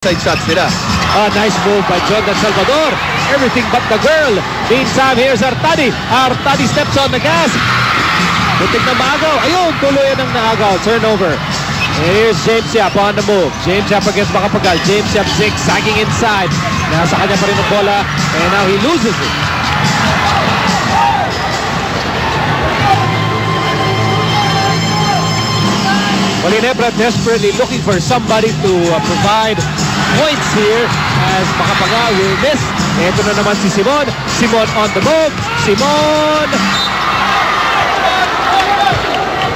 side shots nila. Nice move by Jordan Salvador. Everything but the girl. Meantime, here's Artadi. Artadi steps on the gas. Butik na maagaw. Ayun, tuluyan ng naagaw. Turnover. And here's James Yap on the move. James Yap against Macapagal. James Yap zigzagging inside. Nasa kanya pa rin ang bola. And now he loses it. Well, Ginebra desperately looking for somebody to provide points here as Macapagal will miss. Ito na naman si Simon. Simon on the move. Simon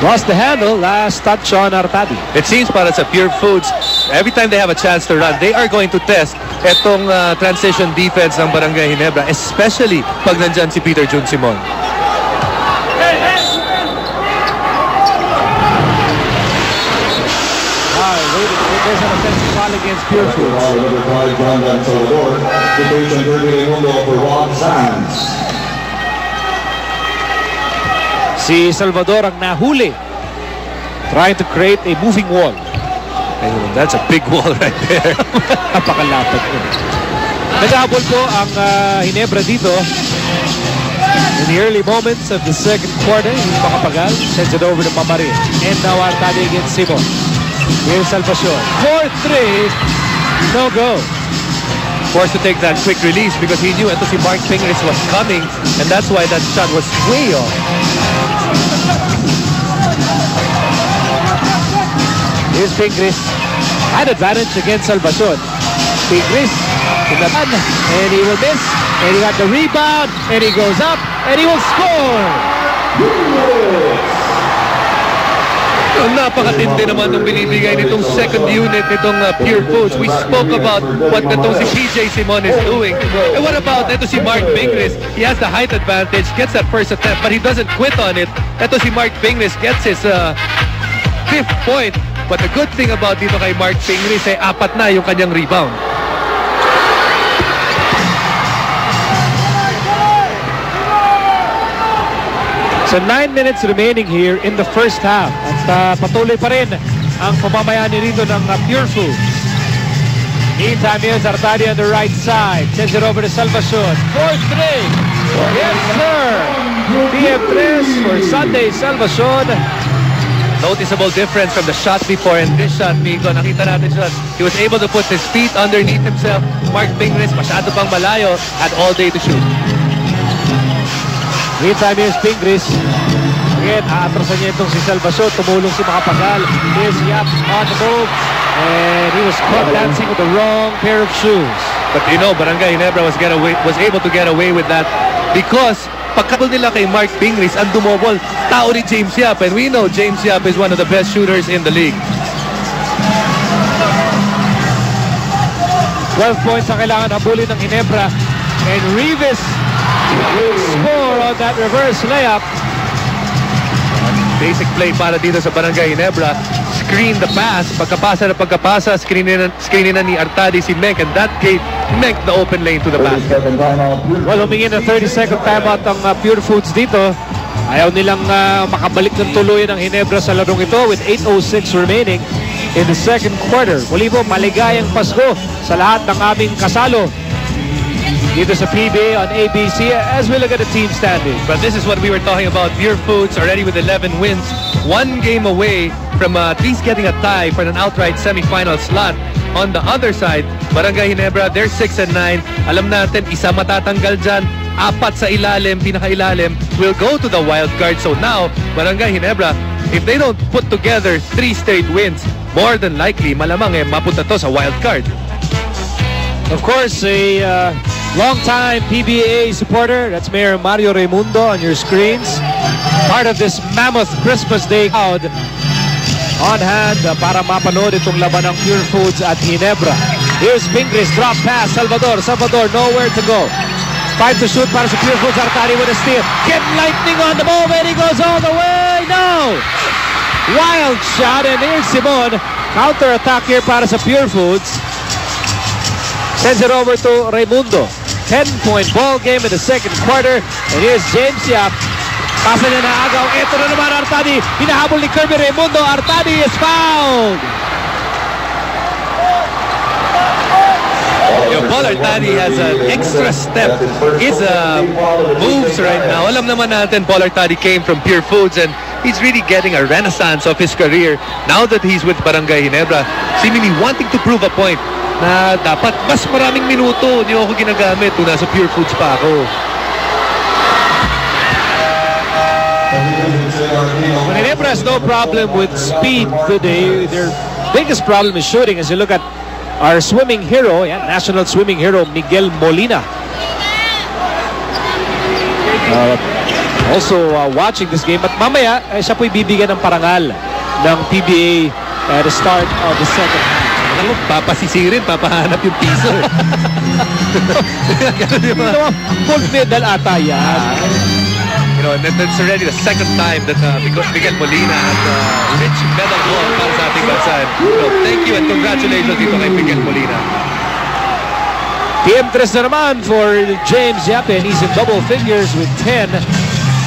lost the handle. Last touch on Artadi. It seems para sa Pure Foods, every time they have a chance to run, they are going to test itong transition defense ng Barangay Ginebra, especially pag nandyan si Peter Jun Simon. There's an offensive foul against Pure Foods. Si Salvador ang nahuli, trying to create a moving wall. That's a big wall right there. Napakalapad ko. Naghabol po ang Ginebra dito. In the early moments of the second quarter, Macapagal sends it over to Mamarin. And now Artadi against Simon. Here's Salvador. 4-3. No go. Forced to take that quick release because he knew ito si Mark Pingris was coming, and that's why that shot was way off. Here's Pingris. Had advantage against Salvador. Pingris in the run, and he will miss. And he got the rebound, and he goes up, and he will score. Napakatindi naman nung binibigay nitong second unit nitong Pure Foods. We spoke about what itong si PJ Simon is doing. And what about ito si Mark Pingris? He has the height advantage, gets that first attempt, but he doesn't quit on it. Ito si Mark Pingris gets his fifth point. But the good thing about dito kay Mark Pingris ay apat na yung kanyang rebound. So 9 minutes remaining here in the first half. At patuloy pa rin ang pamamayani rito ng Pure Foods. Meantime, here's Artadi on the right side. Sends it over to Salvador. 4-3. Yes, sir. PM3 for Sunday, Salvador. Noticeable difference from the shot before and this shot, Miko. Nakita natin siya. He was able to put his feet underneath himself. Mark Pingris, masyado pang malayo, had all day to shoot. Meantime, here's Pingris. Again, aatrasan niya itong si Salvador. Tumulong si Macapagal. Here's Yap on the move. And he was caught dancing with the wrong pair of shoes. But you know, Barangay Ginebra was able to get away with that because pagkabol nila kay Mark Pingris, ang dumobol, tao ni James Yap. And we know James Yap is one of the best shooters in the league. 12 points ang kailangan habulin ng Ginebra. And Rivas will score on that reverse layup. Basic play para dito sa Barangay Ginebra. Screen the pass. Pagkapasa, screenin na ni Artadi si Menk, and that gave Menk the open lane to the basket. Well, humingi na 30-second timeout ang Pure Foods dito. Ayaw nilang makabalik ng tuluyan ng Ginebra sa larong ito with 8:06 remaining in the second quarter. Muli po, maligayang Pasko sa lahat ng aming kasalo dito sa PBA on ABC as we look at the team standing. But this is what we were talking about. Pure Foods already with 11 wins. One game away from at least getting a tie for an outright semifinal slot. On the other side, Barangay Ginebra, they're 6-9. Alam natin, isa matatanggal dyan. Apat sa ilalim, pinakailalim, will go to the wild card. So now, Barangay Ginebra, if they don't put together 3 straight wins, more than likely, malamang mapunta to sa wild card. Of course, a long-time PBA supporter, that's Mayor Mario Raimundo on your screens. Part of this mammoth Christmas Day crowd on hand para mapanood itong laban ng Pure Foods at Ginebra. Here's Pingris, drop pass, Salvador, nowhere to go. 5 to shoot para sa Pure Foods. Artadi with a steal. Kid Lightning on the move, and he goes all the way. No! Wild shot, and here's Simon. Counter-attack here para sa Pure Foods. Sends it over to Raimundo. 10-point ball game in the second quarter. And here's James Yap. Pasa niya na agaw. Ito na naman Artadi. Hinahabol ni Kirby Raimundo. Artadi is fouled. Paul Artadi has an extra step. His moves right now. Alam naman natin, Paul Artadi came from Pure Foods and he's really getting a renaissance of his career now that he's with Barangay Ginebra. Seemingly wanting to prove a point na dapat mas maraming minuto niyo ako ginagamit kung nasa Pure Foods pa ako. Ginebra has no problem with speed today. Their biggest problem is shooting. As you look at our swimming hero, national swimming hero, Miguel Molina. Also watching this game. At mamaya, siya po'y bibigyan ng parangal ng PBA at the start of the second half. Alam mo, papasisirin, papahanap yung piso. Gold medal ata yan. You know, and that's already the second time that Miguel Molina has a rich medal haul para sa ating bansa. Thank you and congratulations dito kay Miguel Molina. PM3 na naman for James Yap, and he's in double figures with 10.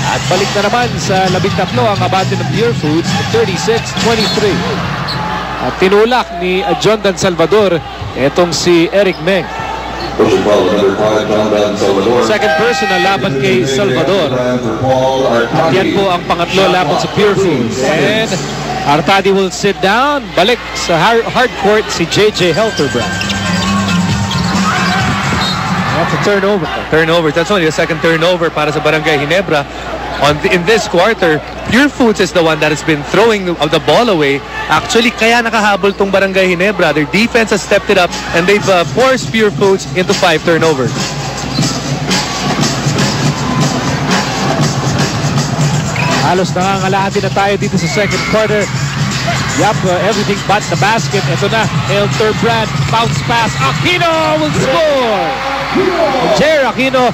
At balik na naman sa 13 ang abante ng Pure Foods, 36-23. At tinulak ni John Dan Salvador etong si Eric Meng. Second personal laban kay Salvador. At yan po ang pangatlo laban sa Pure Foods. And Artadi will sit down. Balik sa hard court si JJ Helterbrand. That's a turnover. Turnover. That's only the second turnover para sa Barangay Ginebra. In this quarter, Pure Foods is the one that has been throwing the ball away. Actually, kaya nakahabol tong Barangay Ginebra. Their defense has stepped it up and they've forced Pure Foods into 5 turnovers. Halos nangangalahati na tayo dito sa second quarter. Yup, everything but the basket. Ito na, Helterbrand, bounce pass. Aquino will score! Jer Aquino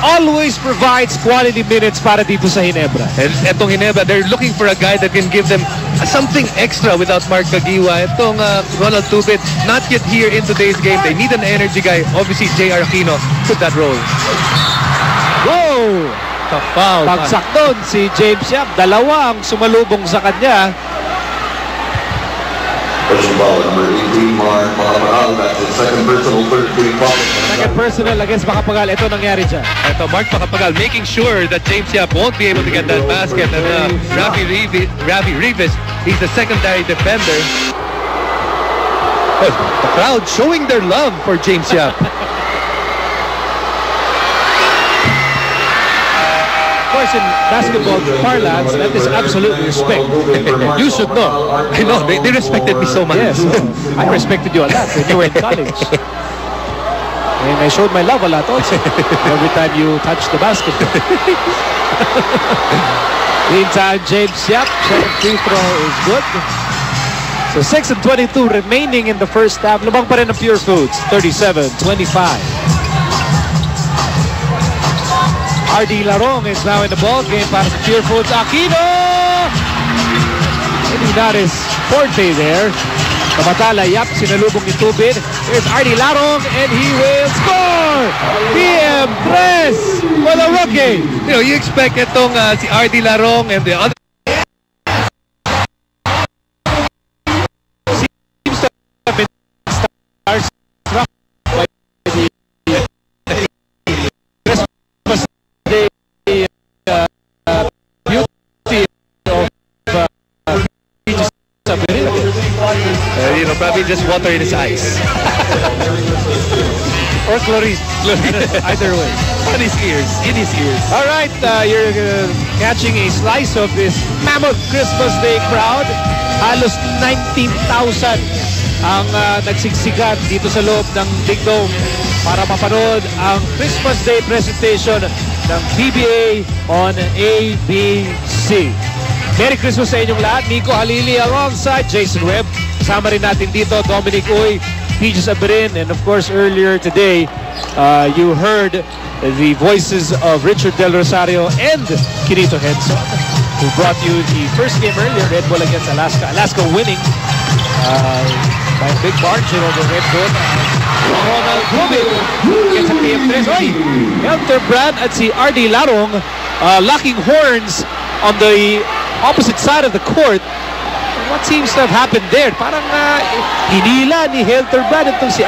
always provides quality minutes para dito sa Ginebra. And etong Ginebra, they're looking for a guy that can give them something extra without Mark Caguioa. Etong Ronald Tubit, not yet here in today's game. They need an energy guy. Obviously, J.R. Aquino took that role. Whoa! Foul. Pagsak doon si James Yap. Dalawa ang sumalubong sa kanya. Second personal against Macapagal. Ito nangyari dyan. Ito, Mark Macapagal making sure that James Yap won't be able to get that basket. And Rafi Rivas, he's the secondary defender. Oh, the crowd showing their love for James Yap. Of course, in basketball parlance, that is absolutely respect. You should know. I know, they respected me so much. Yes, I respected you a lot when you were in college. And I showed my love a lot also. Every time you touched the basketball. Meantime, James Yap, second free throw is good. So 6 and 22 remaining in the first half. Lumang pa rin ang Pure Foods, 37-25. RD Larong is now in the ball game para sa Pure Foods. Aquino! Maybe not his forte there. Kamatala, Yap, sinalubong ni Tubid. Here's RD Larong and he will score! PM3 for the rookie! You know, you expect itong si RD Larong and the other seems to have been stars struck by the Christmas Day beauty of you know, probably just water in his eyes. or chlorine. Either way. On his ears, in his ears. All right, you're catching a slice of this mammoth Christmas Day crowd. Halos 19,000 ang nagsigsigan dito sa loob ng Big Dome para mapanood ang Christmas Day presentation ng PBA on ABC. Merry Christmas sa inyong lahat. Nico Halili alongside Jason Webb. Kasama rin natin dito Dominic Uy, Peaches Aberin, and of course earlier today you heard the voices of Richard Del Rosario and Kirito Henson, who brought you the first game earlier, Red Bull against Alaska. Alaska winning by a big margin over Red Bull. Ronald Tubig gets a PM3. Oy! Helterbrand at si RD Larong locking horns on the opposite side of the court. What seems to have happened there? Parang hinila ni Helterbrand itong si